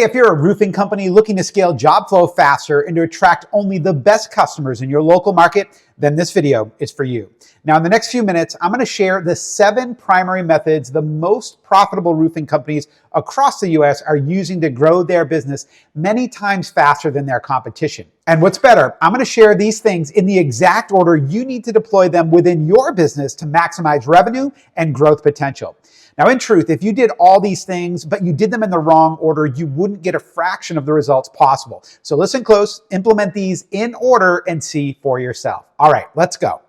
if you're a roofing company looking to scale job flow faster and to attract only the best customers in your local market, then this video is for you. Now, in the next few minutes, I'm going to share the 7 primary methods the most profitable roofing companies across the US are using to grow their business many times faster than their competition. And what's better, I'm going to share these things in the exact order you need to deploy them within your business to maximize revenue and growth potential. Now, in truth, if you did all these things, but you did them in the wrong order, you wouldn't get a fraction of the results possible. So listen close, implement these in order, and see for yourself. All right, let's go.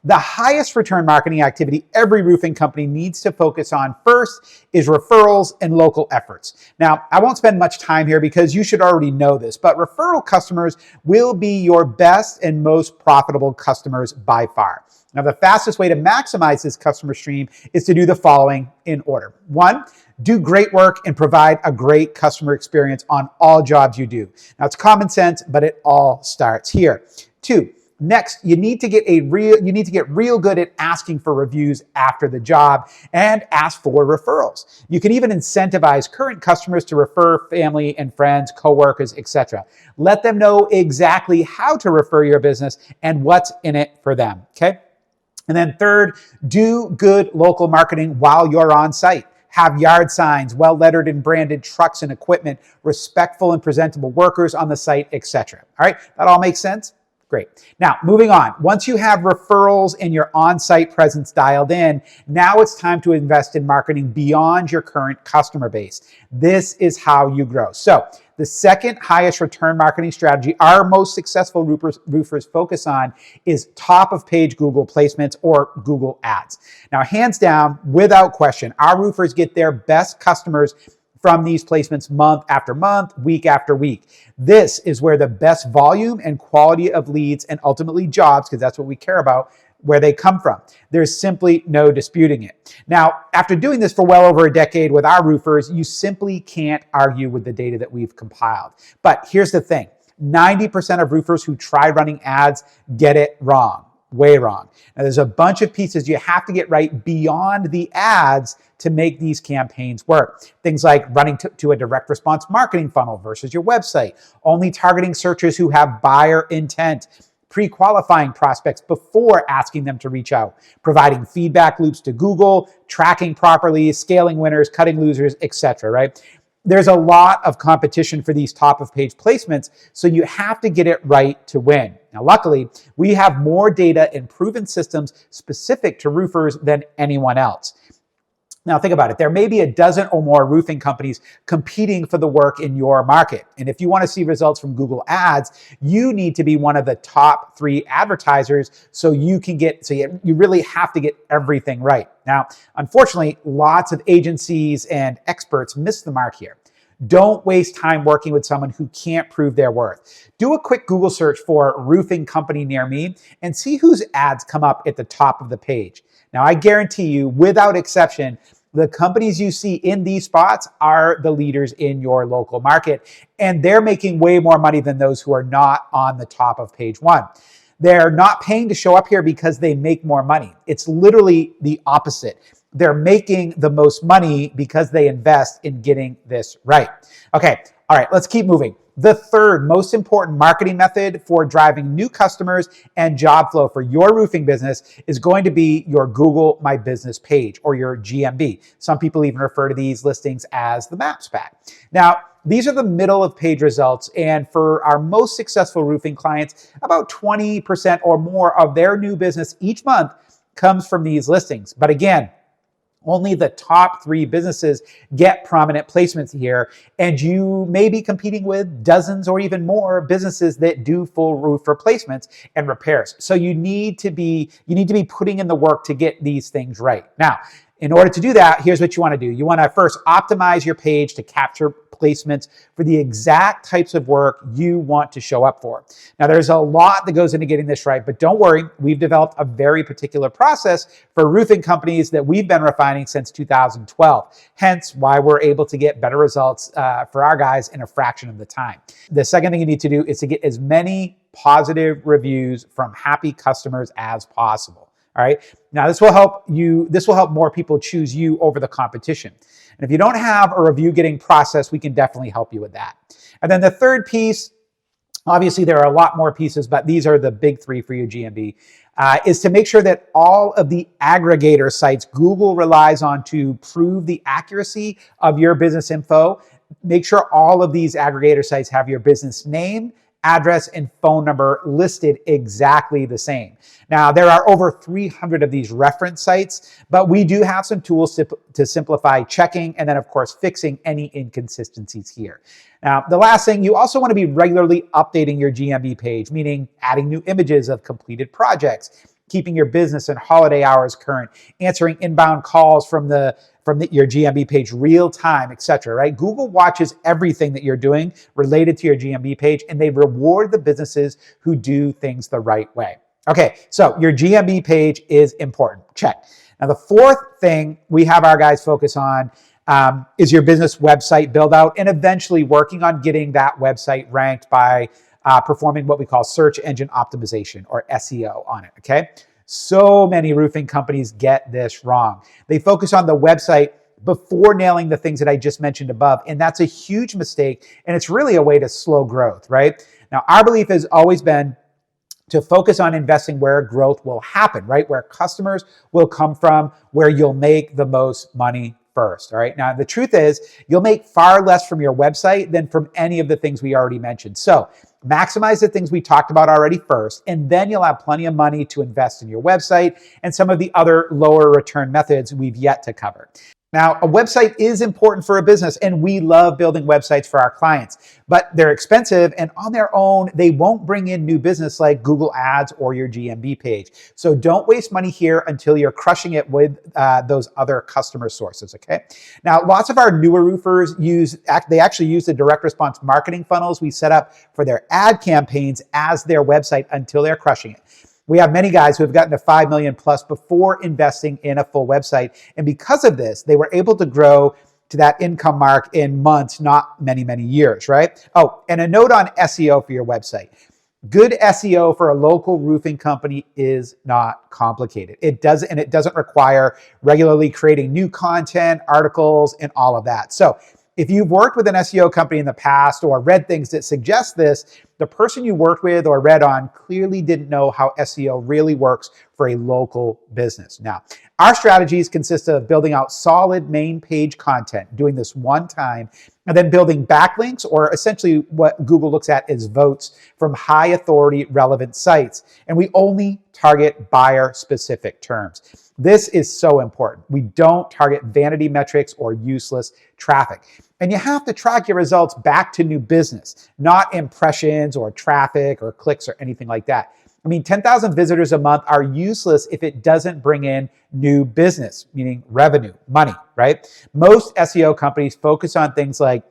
The highest return marketing activity every roofing company needs to focus on first is referrals and local efforts. Now, I won't spend much time here because you should already know this, but referral customers will be your best and most profitable customers by far. Now, the fastest way to maximize this customer stream is to do the following in order. 1, do great work and provide a great customer experience on all jobs you do. Now, it's common sense, but it all starts here. 2, next, you need to get real good at asking for reviews after the job and ask for referrals. You can even incentivize current customers to refer family and friends, coworkers, etc. Let them know exactly how to refer your business and what's in it for them, okay? And then 3rd, do good local marketing while you're on site. Have yard signs, well-lettered and branded trucks and equipment, respectful and presentable workers on the site, etc. All right, that all makes sense? Great. Now, moving on. Once you have referrals and your on-site presence dialed in, now it's time to invest in marketing beyond your current customer base. This is how you grow. So, the second highest return marketing strategy our most successful roofers focus on is top of page Google placements or Google ads. Now, hands down, without question, our roofers get their best customers from these placements month after month, week after week. This is where the best volume and quality of leads and ultimately jobs, because that's what we care about, where they come from. There's simply no disputing it. Now, after doing this for well over a decade with our roofers, you simply can't argue with the data that we've compiled. But here's the thing, 90% of roofers who try running ads get it wrong. Way wrong. Now, there's a bunch of pieces you have to get right beyond the ads to make these campaigns work. Things like running to a direct response marketing funnel versus your website, only targeting searchers who have buyer intent, pre-qualifying prospects before asking them to reach out, providing feedback loops to Google, tracking properly, scaling winners, cutting losers, etc., right? There's a lot of competition for these top of page placements, so you have to get it right to win. Now, luckily, we have more data and proven systems specific to roofers than anyone else. Now, think about it. There may be a dozen or more roofing companies competing for the work in your market. And if you want to see results from Google Ads, you need to be one of the top 3 advertisers so you really have to get everything right. Now, unfortunately, lots of agencies and experts miss the mark here. Don't waste time working with someone who can't prove their worth. Do a quick Google search for roofing company near me and see whose ads come up at the top of the page. Now, I guarantee you, without exception, the companies you see in these spots are the leaders in your local market, and they're making way more money than those who are not on the top of page 1. They're not paying to show up here because they make more money. It's literally the opposite. They're making the most money because they invest in getting this right. Okay, all right, let's keep moving. The 3rd most important marketing method for driving new customers and job flow for your roofing business is going to be your Google My Business page, or your GMB. Some people even refer to these listings as the Maps pack. Now, these are the middle of page results, and for our most successful roofing clients, about 20% or more of their new business each month comes from these listings. But again, only the top 3 businesses get prominent placements here, and you may be competing with dozens or even more businesses that do full roof replacements and repairs. So you need to be putting in the work to get these things right. Now, in order to do that, here's what you want to do. You want to first optimize your page to capture placements for the exact types of work you want to show up for. Now, there's a lot that goes into getting this right, but don't worry, we've developed a very particular process for roofing companies that we've been refining since 2012. Hence why we're able to get better results for our guys in a fraction of the time. The second thing you need to do is to get as many positive reviews from happy customers as possible. All right. Now this will help more people choose you over the competition. And if you don't have a review getting processed, we can definitely help you with that. And then the third piece, obviously there are a lot more pieces, but these are the big three for your GMB, is to make sure that all of the aggregator sites Google relies on to prove the accuracy of your business info, make sure all of these aggregator sites have your business name, address, and phone number listed exactly the same. Now, there are over 300 of these reference sites, but we do have some tools to simplify checking and then, of course, fixing any inconsistencies here. Now, the last thing, you also want to be regularly updating your GMB page, meaning adding new images of completed projects, keeping your business and holiday hours current, answering inbound calls from your GMB page real time, etc. Right? Google watches everything that you're doing related to your GMB page, and they reward the businesses who do things the right way. Okay, so your GMB page is important. Check. Now, the fourth thing we have our guys focus on is your business website build out, and eventually working on getting that website ranked by performing what we call search engine optimization, or SEO, on it. Okay. So many roofing companies get this wrong. They focus on the website before nailing the things that I just mentioned above, and that's a huge mistake, and it's really a way to slow growth, right? Now, our belief has always been to focus on investing where growth will happen, right? Where customers will come from, where you'll make the most money first, all right? Now, the truth is you'll make far less from your website than from any of the things we already mentioned. So maximize the things we talked about already first, and then you'll have plenty of money to invest in your website and some of the other lower return methods we've yet to cover. Now, a website is important for a business, and we love building websites for our clients, but they're expensive, and on their own, they won't bring in new business like Google Ads or your GMB page. So don't waste money here until you're crushing it with those other customer sources, okay? Now, lots of our newer roofers actually use the direct response marketing funnels we set up for their ad campaigns as their website until they're crushing it. We have many guys who have gotten to 5 million plus before investing in a full website. And because of this, they were able to grow to that income mark in months, not many, many years, right? Oh, and a note on SEO for your website. Good SEO for a local roofing company is not complicated. It doesn't require regularly creating new content, articles, and all of that. So if you've worked with an SEO company in the past or read things that suggest this, the person you worked with or read on clearly didn't know how SEO really works for a local business. Now, our strategies consist of building out solid main page content, doing this one time, and then building backlinks, or essentially what Google looks at as votes from high authority relevant sites. And we only target buyer specific terms. This is so important. We don't target vanity metrics or useless traffic. And you have to track your results back to new business, not impressions or traffic or clicks or anything like that. I mean, 10,000 visitors a month are useless if it doesn't bring in new business, meaning revenue, money, right? Most SEO companies focus on things like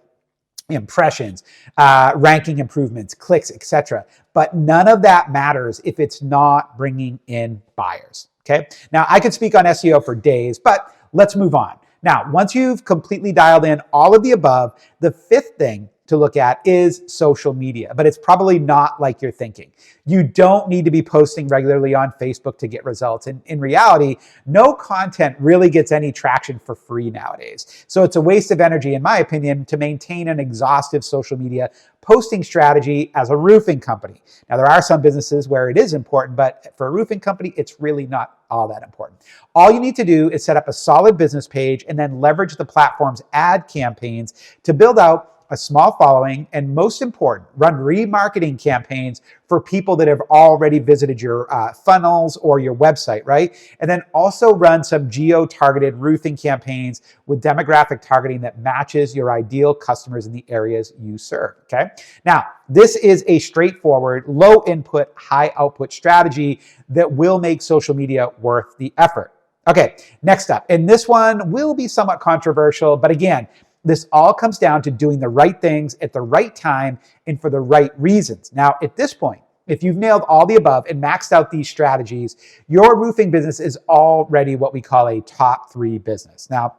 impressions, ranking improvements, clicks, etc. But none of that matters if it's not bringing in buyers, okay? Now, I could speak on SEO for days, but let's move on. Now, once you've completely dialed in all of the above, the fifth thing to look at is social media, but it's probably not like you're thinking. You don't need to be posting regularly on Facebook to get results. And in reality, no content really gets any traction for free nowadays. So it's a waste of energy, in my opinion, to maintain an exhaustive social media posting strategy as a roofing company. Now, there are some businesses where it is important, but for a roofing company, it's really not all that important. All you need to do is set up a solid business page and then leverage the platform's ad campaigns to build out a small following, and most important, run remarketing campaigns for people that have already visited your funnels or your website, right? And then also run some geo-targeted roofing campaigns with demographic targeting that matches your ideal customers in the areas you serve, okay? Now, this is a straightforward, low input, high output strategy that will make social media worth the effort. Okay, next up, and this one will be somewhat controversial, but again, this all comes down to doing the right things at the right time and for the right reasons. Now, at this point, if you've nailed all the above and maxed out these strategies, your roofing business is already what we call a top 3 business. Now,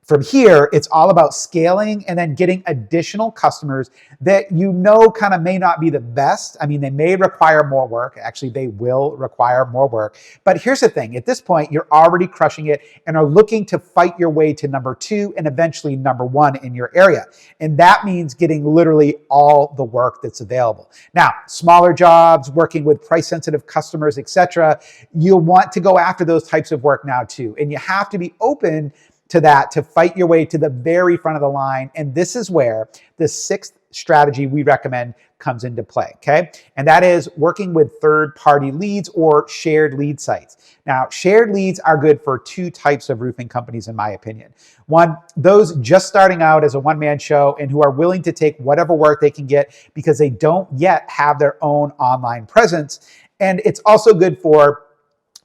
From here, it's all about scaling and then getting additional customers that you know kind of may not be the best. I mean, they may require more work. Actually, they will require more work. But here's the thing. At this point, you're already crushing it and are looking to fight your way to number 2 and eventually number 1 in your area. And that means getting literally all the work that's available. Now, smaller jobs, working with price-sensitive customers, etc., you'll want to go after those types of work now too. And you have to be open to that to fight your way to the very front of the line. And this is where the 6th strategy we recommend comes into play, okay? And that is working with third-party leads or shared lead sites. Now, shared leads are good for 2 types of roofing companies, in my opinion. One, those just starting out as a one-man show and who are willing to take whatever work they can get because they don't yet have their own online presence. And it's also good for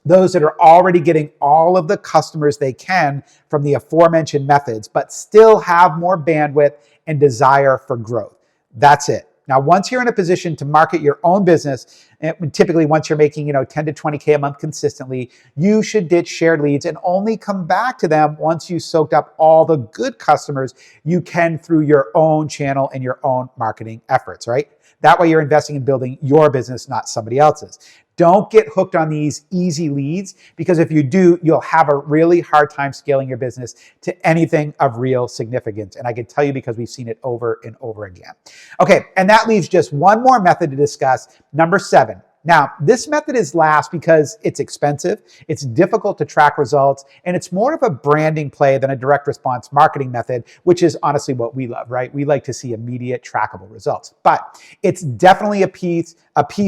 those that are already getting all of the customers they can from the aforementioned methods, but still have more bandwidth and desire for growth. That's it. Now, once you're in a position to market your own business, and typically once you're making 10 to 20K a month consistently, you should ditch shared leads and only come back to them once you soaked up all the good customers you can through your own channel and your own marketing efforts, right? That way you're investing in building your business, not somebody else's. Don't get hooked on these easy leads, because if you do, you'll have a really hard time scaling your business to anything of real significance. And I can tell you because we've seen it over and over again. Okay, and that leaves just one more method to discuss, number 7. Now, this method is last because it's expensive, it's difficult to track results, and it's more of a branding play than a direct response marketing method, which is honestly what we love, right? We like to see immediate trackable results. But it's definitely a piece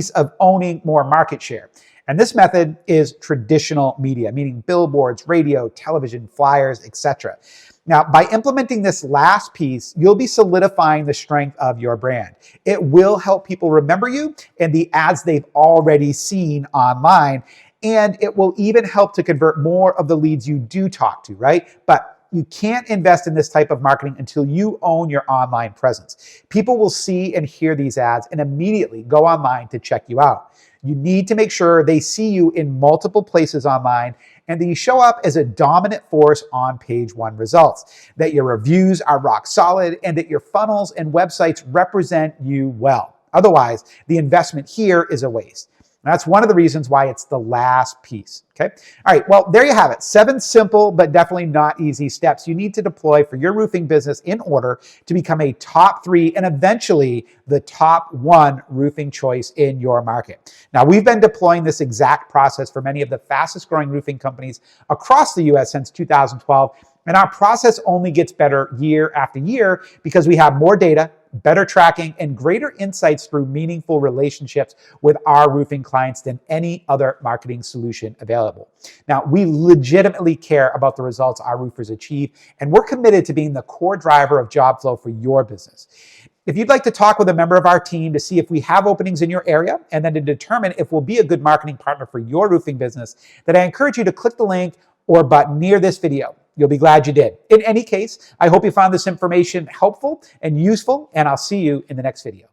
of owning more market share. And this method is traditional media, meaning billboards, radio, television, flyers, etc. Now, by implementing this last piece, you'll be solidifying the strength of your brand. It will help people remember you and the ads they've already seen online, and it will even help to convert more of the leads you do talk to, right? But you can't invest in this type of marketing until you own your online presence. People will see and hear these ads and immediately go online to check you out. You need to make sure they see you in multiple places online and that you show up as a dominant force on page 1 results, that your reviews are rock solid, and that your funnels and websites represent you well. Otherwise, the investment here is a waste. And that's one of the reasons why it's the last piece, okay? All right, well, there you have it. 7 simple, but definitely not easy steps you need to deploy for your roofing business in order to become a top 3 and eventually the top 1 roofing choice in your market. Now, we've been deploying this exact process for many of the fastest growing roofing companies across the US since 2012. And our process only gets better year after year because we have more data, better tracking, and greater insights through meaningful relationships with our roofing clients than any other marketing solution available. Now, we legitimately care about the results our roofers achieve, and we're committed to being the core driver of job flow for your business. If you'd like to talk with a member of our team to see if we have openings in your area and then to determine if we'll be a good marketing partner for your roofing business, then I encourage you to click the link or button near this video. You'll be glad you did. In any case, I hope you found this information helpful and useful, and I'll see you in the next video.